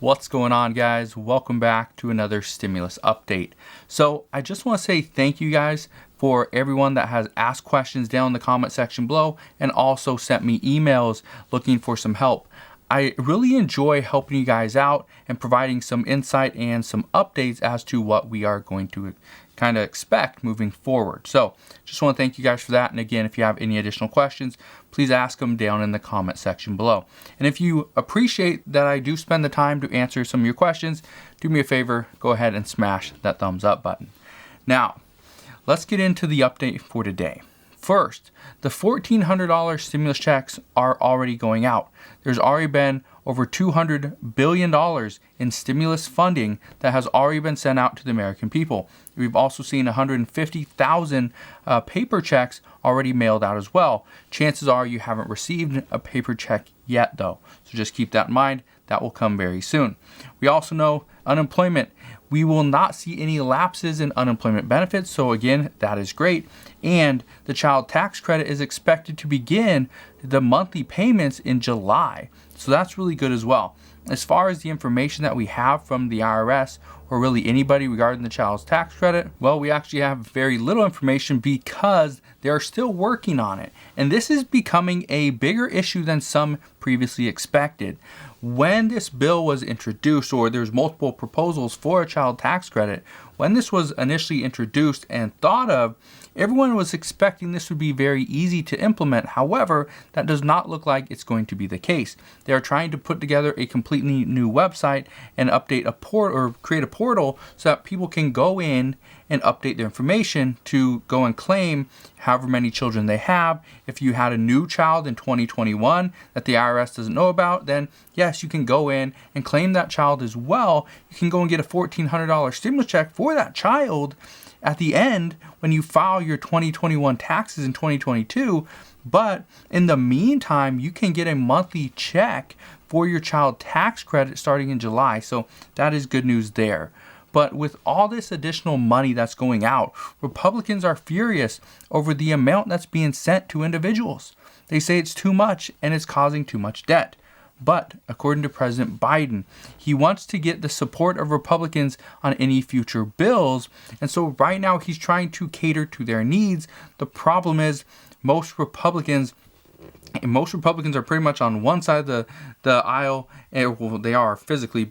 What's going on, guys? Welcome back to another stimulus update. So I just want to say thank you guys for everyone that has asked questions down in the comment section below and also sent me emails looking for some help. I really enjoy helping you guys out and providing some insight and some updates as to what we are going to kind of expect moving forward. So just want to thank you guys for that. And again, if you have any additional questions, please ask them down in the comment section below. And if you appreciate that I do spend the time to answer some of your questions, do me a favor, go ahead and smash that thumbs up button. Now, let's get into the update for today. First, the $1,400 stimulus checks are already going out. There's already been over $200 billion in stimulus funding that has already been sent out to the American people. We've also seen 150,000 paper checks already mailed out as well. Chances are you haven't received a paper check yet, though. So just keep that in mind. That will come very soon. We also know unemployment. We will not see any lapses in unemployment benefits. So again, that is great. And the child tax credit is expected to begin the monthly payments in July. So that's really good as well. As far as the information that we have from the IRS or really anybody regarding the child's tax credit, well, we actually have very little information because they're still working on it. And this is becoming a bigger issue than some previously expected. When this bill was introduced, or there's multiple proposals for a child tax credit, when this was initially introduced and thought of, everyone was expecting this would be very easy to implement. However, that does not look like it's going to be the case. They are trying to put together a completely new website and update a port or create a portal so that people can go in and update their information to go and claim however many children they have. If you had a new child in 2021 that the IRS doesn't know about, then yes, you can go in and claim that child as well. You can go and get a $1,400 stimulus check for that child at the end when you file your 2021 taxes in 2022. But in the meantime, you can get a monthly check for your child tax credit starting in July. So that is good news there. But with all this additional money that's going out, Republicans are furious over the amount that's being sent to individuals. They say it's too much and it's causing too much debt. But according to President Biden, he wants to get the support of Republicans on any future bills. And so right now he's trying to cater to their needs. The problem is most Republicans are pretty much on one side of the aisle. Well, they are physically,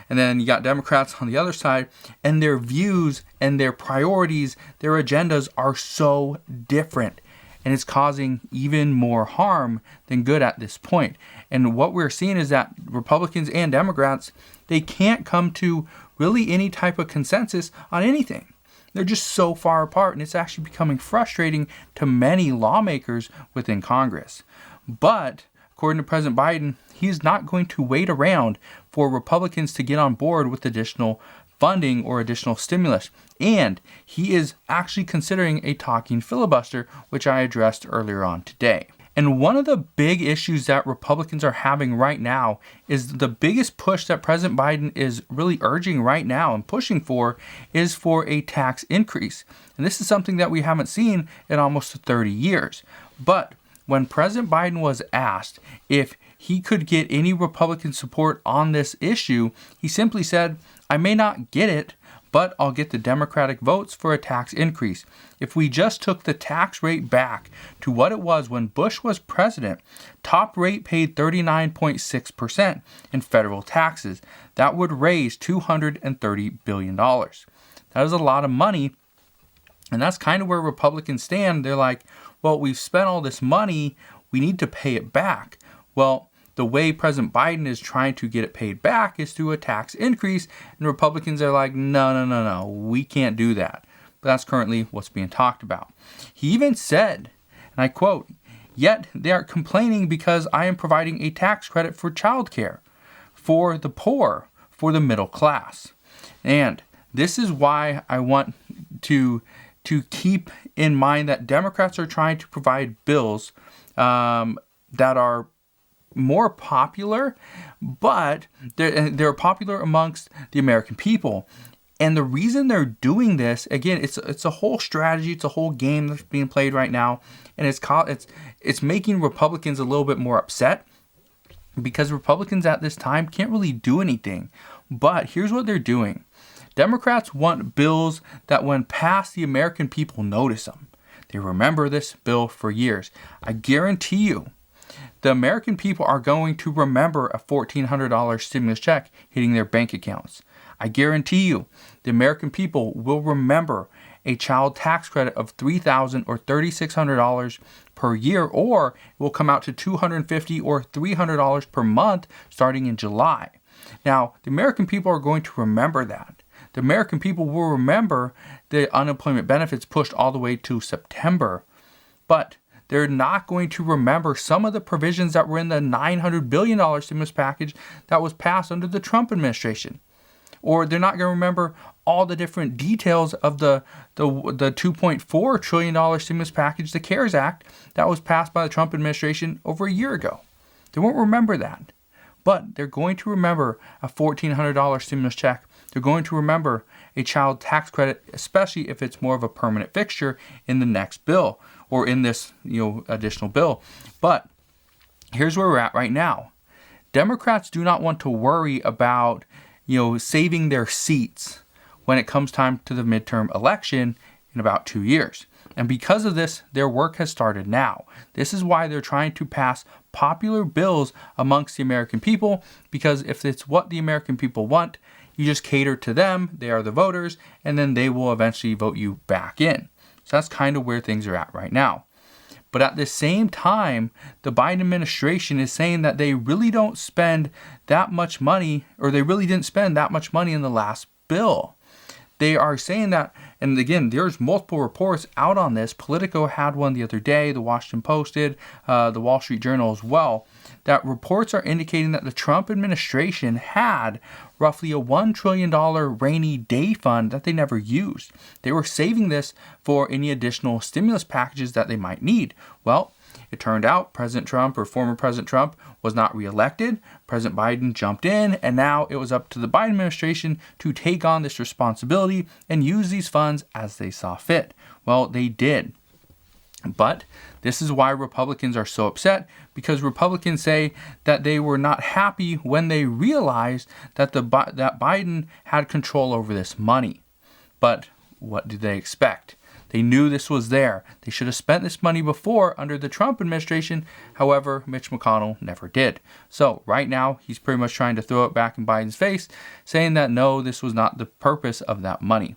and then you got Democrats on the other side, and their views and their priorities, their agendas are so different. And it's causing even more harm than good at this point. And what we're seeing is that Republicans and Democrats, they can't come to really any type of consensus on anything. They're just so far apart, and it's actually becoming frustrating to many lawmakers within Congress. But according to President Biden, he's not going to wait around for Republicans to get on board with additional funding or additional stimulus. And he is actually considering a talking filibuster, which I addressed earlier on today. And one of the big issues that Republicans are having right now is the biggest push that President Biden is really urging right now and pushing for is for a tax increase. And this is something that we haven't seen in almost 30 years. But when President Biden was asked if he could get any Republican support on this issue, he simply said, "I may not get it, but I'll get the Democratic votes for a tax increase. If we just took the tax rate back to what it was when Bush was president, top rate paid 39.6% in federal taxes. That would raise $230 billion. That is a lot of money. And that's kind of where Republicans stand. They're like, well, we've spent all this money. We need to pay it back. Well, the way President Biden is trying to get it paid back is through a tax increase. And Republicans are like, no, we can't do that. But that's currently what's being talked about. He even said, and I quote, "Yet they are complaining because I am providing a tax credit for childcare, for the poor, for the middle class." And this is why I want to keep in mind that Democrats are trying to provide bills that are more popular, but they're popular amongst the American people. And the reason they're doing this, again, it's a whole strategy, it's a whole game that's being played right now, and it's making Republicans a little bit more upset. because Republicans at this time can't really do anything. But here's what they're doing. Democrats want bills that when passed, the American people notice them. They remember this bill for years. I guarantee you, the American people are going to remember a $1,400 stimulus check hitting their bank accounts. I guarantee you, the American people will remember a child tax credit of $3,000 or $3,600 per year, or it will come out to $250 or $300 per month starting in July. Now, the American people are going to remember that. The American people will remember the unemployment benefits pushed all the way to September, but they're not going to remember some of the provisions that were in the $900 billion stimulus package that was passed under the Trump administration. Or they're not going to remember all the different details of the $2.4 trillion stimulus package, the CARES Act, that was passed by the Trump administration over a year ago. They won't remember that. But they're going to remember a $1,400 stimulus check. They're going to remember a child tax credit, especially if it's more of a permanent fixture in the next bill or in this additional bill. But here's where we're at right now. Democrats do not want to worry about saving their seats when it comes time to the midterm election in about 2 years. And because of this, their work has started now. This is why they're trying to pass popular bills amongst the American people, because if it's what the American people want, you just cater to them, they are the voters, and then they will eventually vote you back in. So that's kind of where things are at right now. But at the same time, the Biden administration is saying that they really don't spend that much money, or they really didn't spend that much money in the last bill. They are saying that, and again, there's multiple reports out on this. Politico had one the other day, the Washington Post did, the Wall Street Journal as well, that reports are indicating that the Trump administration had roughly a $1 trillion rainy day fund that they never used. They were saving this for any additional stimulus packages that they might need. Well, it turned out President Trump, or former President Trump, was not reelected. President Biden jumped in, and now it was up to the Biden administration to take on this responsibility and use these funds as they saw fit. Well, they did. But this is why Republicans are so upset, because Republicans say that they were not happy when they realized that that Biden had control over this money. But what did they expect? They knew this was there. They should have spent this money before under the Trump administration. However, Mitch McConnell never did. So right now, he's pretty much trying to throw it back in Biden's face, saying that no, this was not the purpose of that money.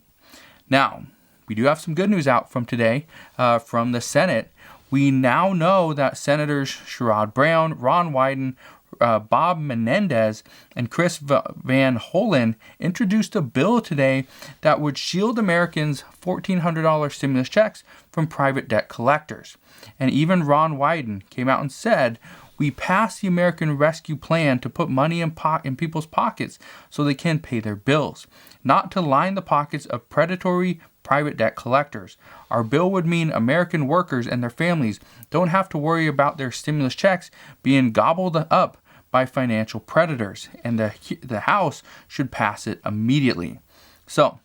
Now, we do have some good news out from today from the Senate. We now know that Senators Sherrod Brown, Ron Wyden, Bob Menendez, and Chris Van Hollen introduced a bill today that would shield Americans $1,400 stimulus checks from private debt collectors. And even Ron Wyden came out and said, "We passed the American Rescue Plan to put money in people's pockets so they can pay their bills, not to line the pockets of predatory private debt collectors. Our bill would mean American workers and their families don't have to worry about their stimulus checks being gobbled up by financial predators, and the House should pass it immediately." So,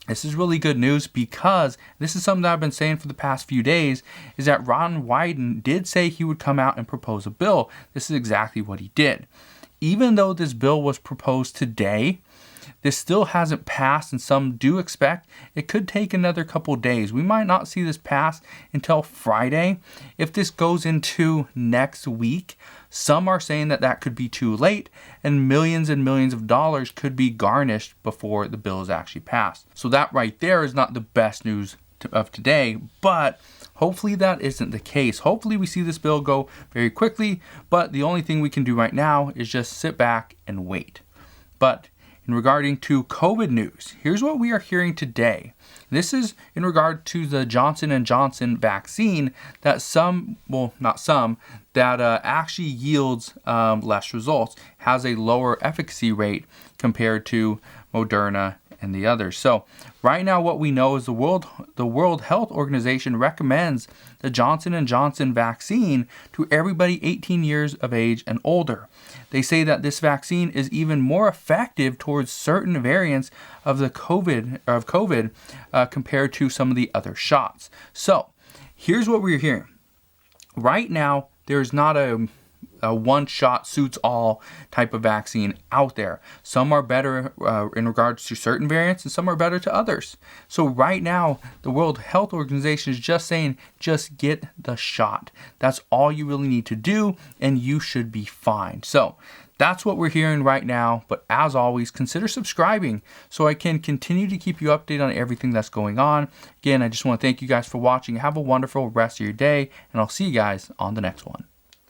this is really good news, because this is something that I've been saying for the past few days, is that Ron Wyden did say he would come out and propose a bill. This is exactly what he did. Even though this bill was proposed today, this still hasn't passed, and some do expect it could take another couple days. We might not see this pass until Friday. If this goes into next week, some are saying that could be too late, and millions of dollars could be garnished before the bill is actually passed. So that right there is not the best news of today, but hopefully that isn't the case. Hopefully we see this bill go very quickly, but the only thing we can do right now is just sit back and wait. But in regarding to COVID news, here's what we are hearing today. This is in regard to the Johnson & Johnson vaccine that actually yields less results, has a lower efficacy rate compared to Moderna and the others. So right now what we know is the World Health Organization recommends the Johnson & Johnson vaccine to everybody 18 years of age and older. They say that this vaccine is even more effective towards certain variants of COVID compared to some of the other shots. So here's what we're hearing. Right now, there's not a a one shot suits all type of vaccine out there. Some are better in regards to certain variants, and some are better to others. So right now, the World Health Organization is just saying, just get the shot. That's all you really need to do, and you should be fine. So that's what we're hearing right now. But as always, consider subscribing so I can continue to keep you updated on everything that's going on. Again, I just want to thank you guys for watching. Have a wonderful rest of your day, and I'll see you guys on the next one.